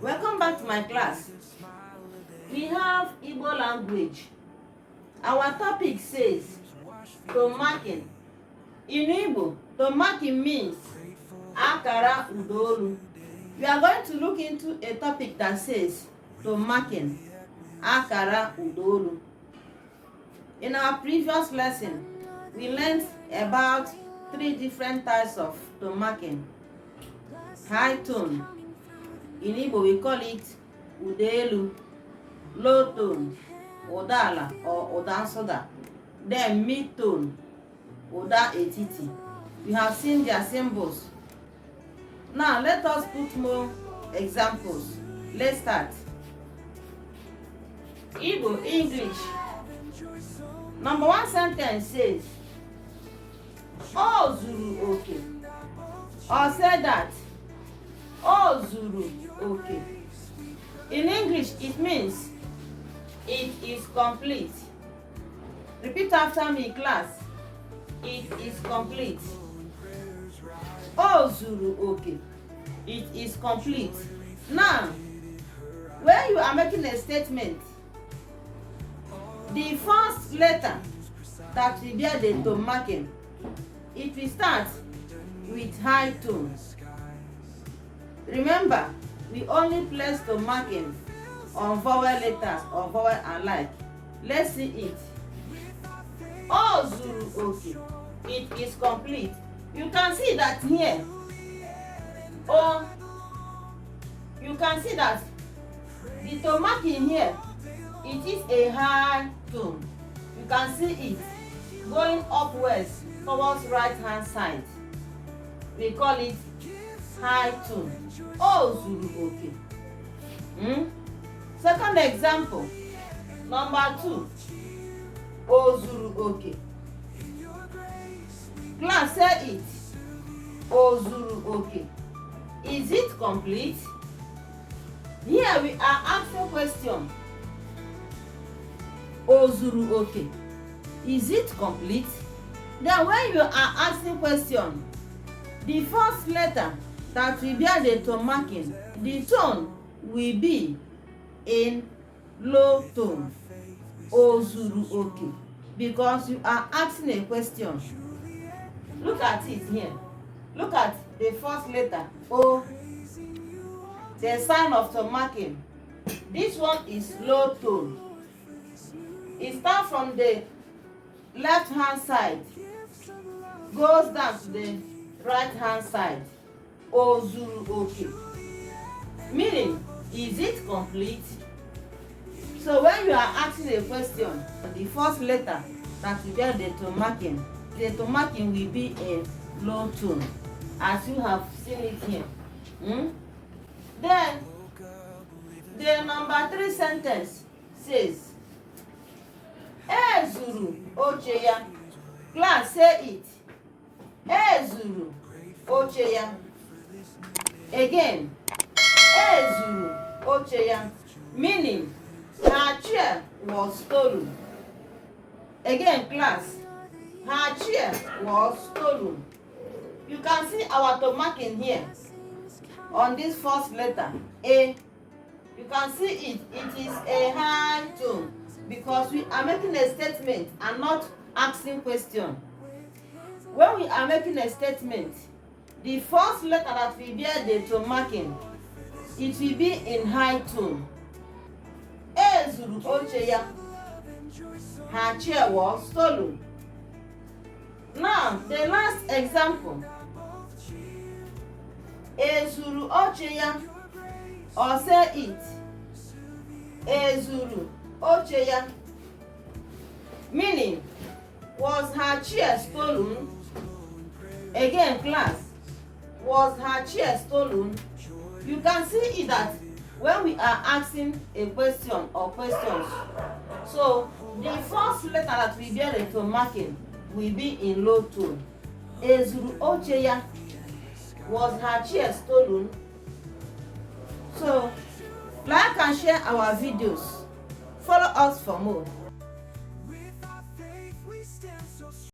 Welcome back to my class. We have Igbo language. Our topic says tomakin. In Igbo, tomakin means Akara Udaolu. We are going to look into a topic that says tomakin, Akara Udaolu. In our previous lesson, we learned about 3 different types of tomakin. High tone. In Igbo, we call it Udaolu. Low tone, Udala or Udansoda. Then mid tone, Uda Etiti. You have seen their symbols. Now let us put more examples. Let's start. Igbo English. Number 1 sentence says, O zuru oke. Or say that, O zuru oke. In English, it means it is complete. Repeat after me, class. It is complete. O zuru oke. It is complete. Now, when you are making a statement, the first letter that will bear the tomakin, it will start with high tone. Remember, we only place tomakin on vowel letters or vowel alike. Let's see it. O zuru oke. It is complete. You can see that here. Oh, you can see that the tomakin here, it is a high tone. You can see it going upwards towards right hand side. We call it high tone. O zuru oke. Second example, number 2. O zuru oke. Class, say it. O zuru oke. Is it complete? Here we are asking question. O zuru oke. Is it complete? Then when you are asking question, the first letter that will bear the tomakin, the tone will be in low tone. O zuru oke. Because you are asking a question. Look at it here. Look at the first letter, O. The sign of tomakin. This one is low tone. It starts from the left hand side, goes down to the right hand side. O zuru oke. Meaning, is it complete? So when you are asking a question, the first letter that will bear the tomakin will be a low tone, as you have seen it here. Then the number 3 sentence says, E zuru oche ya. Class, say it. E zuru oche ya. Again, E zuru oche ya. Meaning, her chair was stolen. Again, class, her chair was stolen. You can see our tomakin here on this first letter, A. You can see it. It is a high tone because we are making a statement and not asking question. When we are making a statement, the first letter that will bear the tomakin, it will be in high tone. E zuru oche ya. Her chair was stolen. Now, the last example. E zuru oche ya. Or say it. E zuru oche ya. Meaning, was her chair stolen? Again, class, was her chair stolen? You can see it that when we are asking a question or questions, so the first letter that we bear the tomakin will be in low tone. E zuru oche ya. Was her chair stolen? So, like and share our videos. Follow us for more.